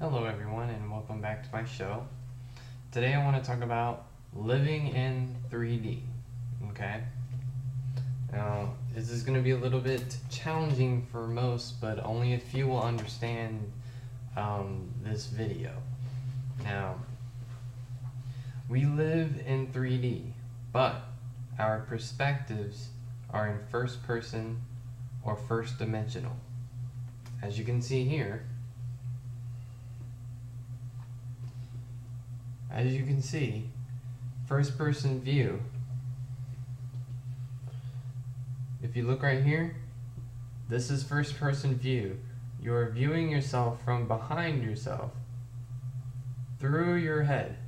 Hello everyone and welcome back to my show. Today I want to talk about living in 3D. Okay? Now, this is going to be a little bit challenging for most, but only a few will understand this video. Now, we live in 3D, but our perspectives are in first person or first dimensional. As you can see here, first person view. If you look right here, this is first person view. You are viewing yourself from behind yourself, through your head,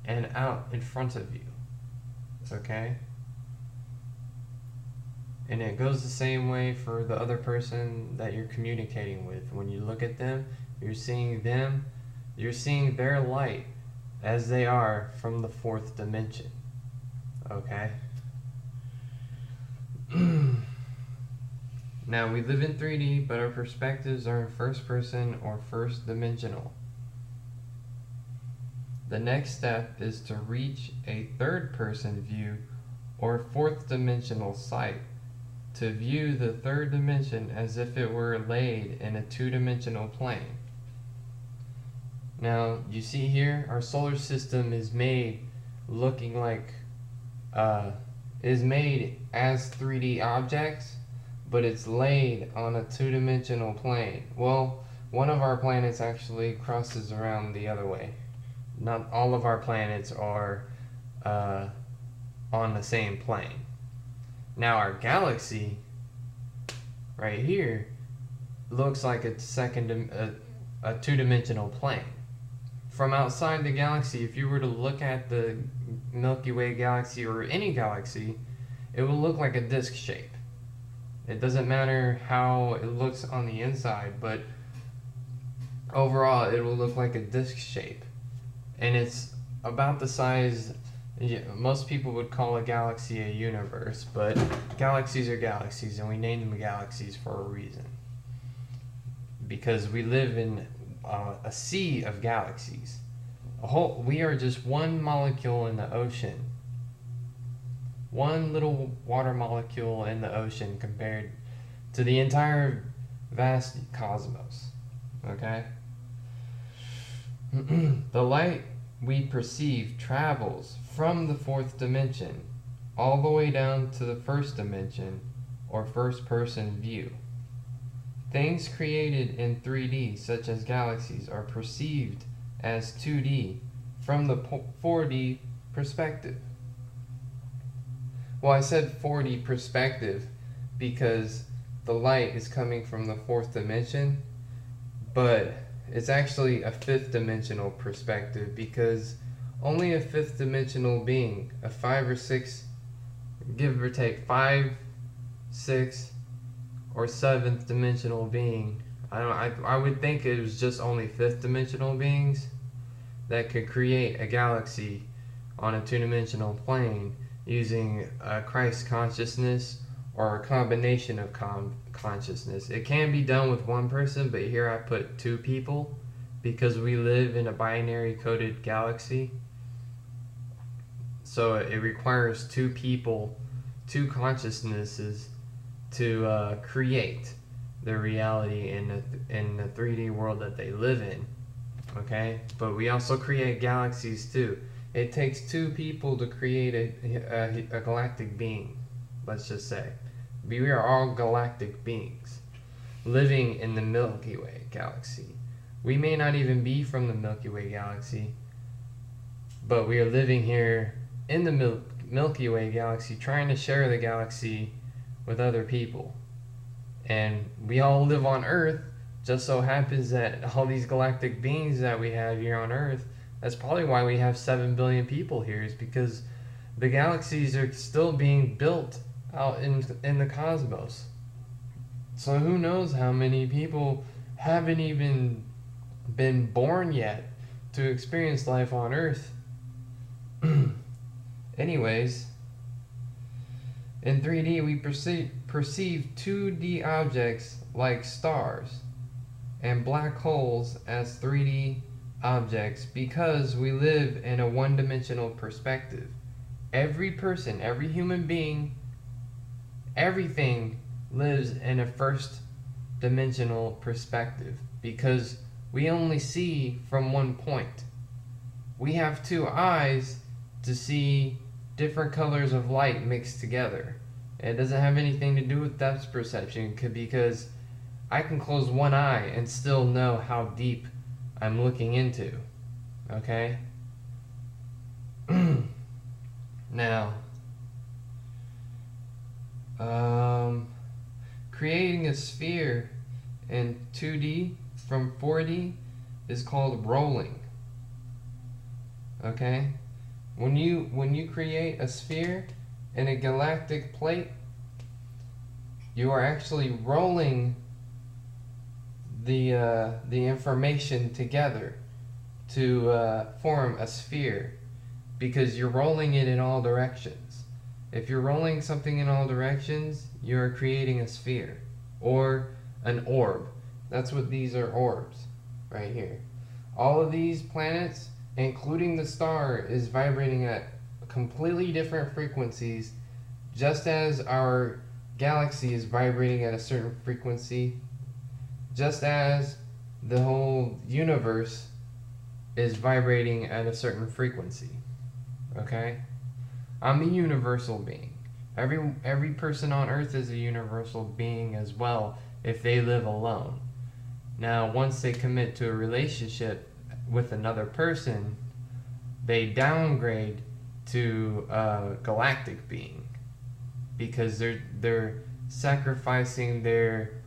and out in front of you. Okay? And it goes the same way for the other person that you're communicating with. When you look at them, you're seeing their light as they are from the fourth dimension. Okay? Now, we live in 3D, but our perspectives are in first person or first dimensional. The next step is to reach a third person view or fourth dimensional sight, to view the third dimension as if it were laid in a two-dimensional plane. Now, you see here, our solar system is made looking like, is made as 3D objects, but it's laid on a two-dimensional plane. Well, one of our planets actually crosses around the other way. Not all of our planets are on the same plane. Now, our galaxy, right here, looks like a two-dimensional plane. From outside the galaxy, if you were to look at the Milky Way galaxy or any galaxy, it will look like a disc shape. It doesn't matter how it looks on the inside, but overall it will look like a disc shape. And it's about the size, most people would call a galaxy a universe, but galaxies are galaxies, and we name them galaxies for a reason. Because we live in a sea of galaxies. We are just one molecule in the ocean. One little water molecule in the ocean compared to the entire vast cosmos. Okay? The light we perceive travels from the fourth dimension all the way down to the first dimension or first person view. Things created in 3D, such as galaxies, are perceived as 2D from the 4D perspective. Well, I said 4D perspective because the light is coming from the fourth dimension, but it's actually a fifth dimensional perspective because only a fifth dimensional being, a 5 or 6, give or take 5, 6, or 7th dimensional being. I would think it was just only 5th dimensional beings that could create a galaxy on a two-dimensional plane using Christ consciousness or a combination of consciousness. It can be done with one person, but here I put two people because we live in a binary coded galaxy. So it requires two people, two consciousnesses to create their reality in the 3D world that they live in. Okay? But we also create galaxies too. It takes two people to create a galactic being, let's just say. We are all galactic beings living in the Milky Way galaxy. We may not even be from the Milky Way galaxy, but we are living here in the Milky Way galaxy, trying to share the galaxy with other people. And we all live on Earth. Just so happens that all these galactic beings that we have here on Earth, that's probably why we have 7 billion people here, is because the galaxies are still being built out in the cosmos. So who knows how many people haven't even been born yet to experience life on Earth. Anyways, in 3D we perceive 2D objects like stars and black holes as 3D objects because we live in a one-dimensional perspective. Every person, every human being, everything lives in a first-dimensional perspective because we only see from one point. We have two eyes to see different colors of light mixed together. It doesn't have anything to do with depth perception because I can close one eye and still know how deep I'm looking into. Okay? Now, creating a sphere in 2D from 4D is called rolling. Okay? When you create a sphere in a galactic plate, you are actually rolling the information together to form a sphere, because you're rolling it in all directions. If you're rolling something in all directions, you're creating a sphere or an orb. That's what these are, orbs right here. All of these planets, including the star, is vibrating at completely different frequencies, just as our galaxy is vibrating at a certain frequency, just as the whole universe is vibrating at a certain frequency. Okay? I'm a universal being. Every person on Earth is a universal being as well if they live alone. Now, once they commit to a relationship with another person, they downgrade to a galactic being because they're sacrificing their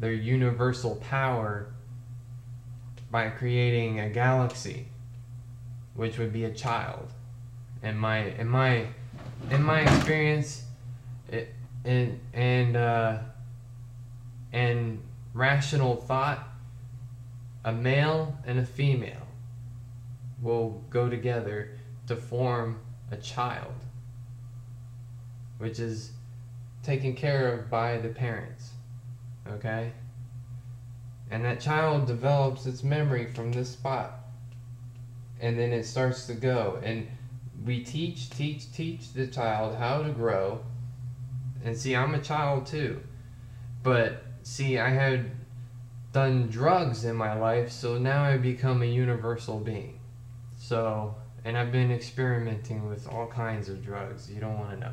universal power by creating a galaxy, which would be a child. In my experience, and rational thought, a male and a female will go together to form a child, which is taken care of by the parents. Okay? And that child develops its memory from this spot, and then it starts to go, and we teach the child how to grow. And see, I'm a child too, but see, I had done drugs in my life, so now I become a universal being. So, and I've been experimenting with all kinds of drugs. You don't want to know.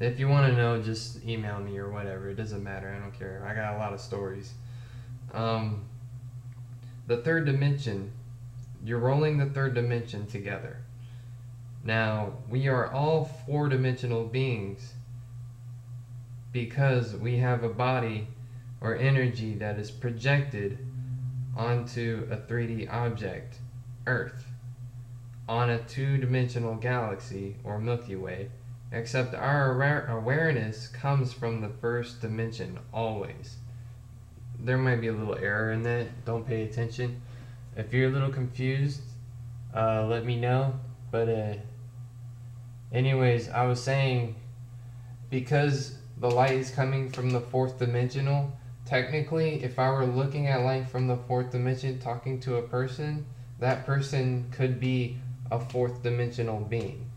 If you want to know, just email me or whatever. It doesn't matter. I don't care. I got a lot of stories. The third dimension, you're rolling the third dimension together. Now, we are all four-dimensional beings because we have a body or energy that is projected onto a 3D object, Earth, on a two-dimensional galaxy or Milky Way, except our awareness comes from the first dimension always. There might be a little error in that. Don't pay attention. If you're a little confused, let me know. But anyways, I was saying, because the light is coming from the fourth dimensional, technically, if I were looking at light from the fourth dimension, talking to a person, that person could be a fourth dimensional being.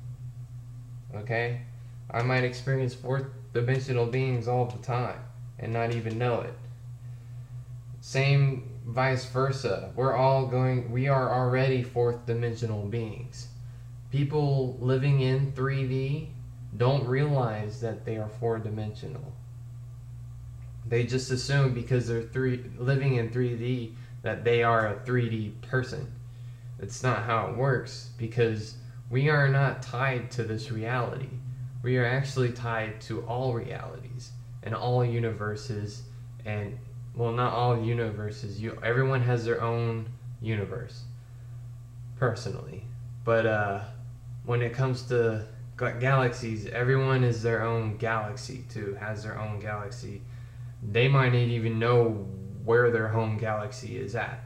Okay? I might experience fourth dimensional beings all the time and not even know it. Same vice versa. We are already fourth dimensional beings. People living in 3D don't realize that they are four-dimensional. They just assume because they're living in 3D that they are a 3D person. It's not how it works, because we are not tied to this reality. We are actually tied to all realities and all universes, and well, not all universes. Everyone has their own universe, personally. But when it comes to galaxies, everyone is their own galaxy too, has their own galaxy. They might not even know where their home galaxy is at.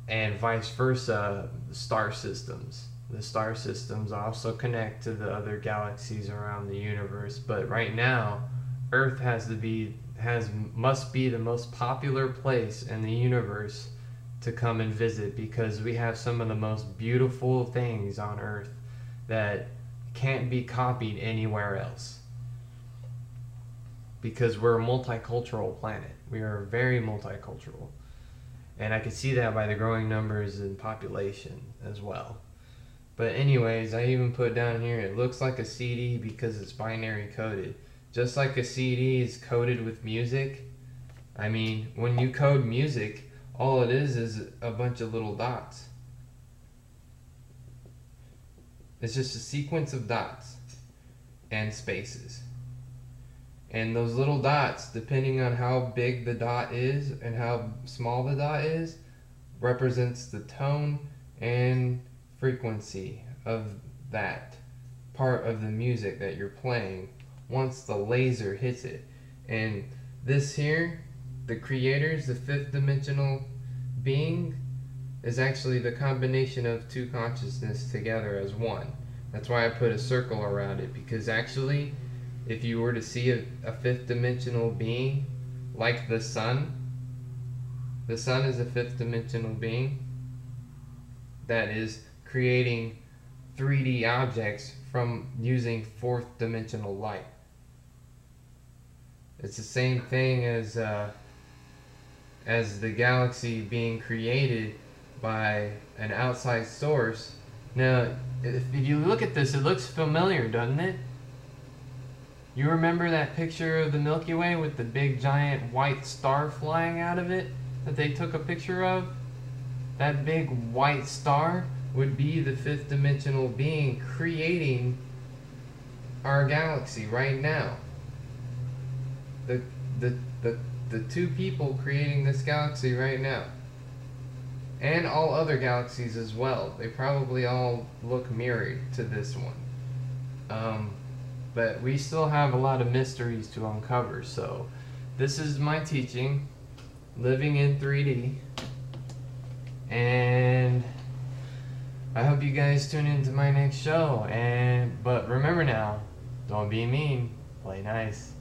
And vice versa, the star systems. The star systems also connect to the other galaxies around the universe. But right now, Earth has must be the most popular place in the universe to come and visit, because we have some of the most beautiful things on Earth that can't be copied anywhere else. Because we're a multicultural planet. We are very multicultural. And I can see that by the growing numbers in population as well. But anyways, I even put down here, it looks like a CD because it's binary coded. Just like a CD is coded with music. I mean, when you code music, all it is a bunch of little dots. It's just a sequence of dots and spaces. And those little dots, depending on how big the dot is and how small the dot is, represents the tone and frequency of that part of the music that you're playing once the laser hits it. And this here, the creators, the fifth dimensional being, is actually the combination of two consciousness together as one. That's why I put a circle around it, because actually, if you were to see a fifth dimensional being like the sun is a fifth dimensional being that is creating 3D objects from using fourth dimensional light. It's the same thing as the galaxy being created by an outside source. Now, if you look at this, it looks familiar, doesn't it? You remember that picture of the Milky Way with the big giant white star flying out of it that they took a picture of? That big white star would be the fifth dimensional being creating our galaxy right now. The two people creating this galaxy right now. And all other galaxies as well. They probably all look mirrored to this one. But we still have a lot of mysteries to uncover. So this is my teaching, living in 3D. And I hope you guys tune into my next show. But remember now, don't be mean, play nice.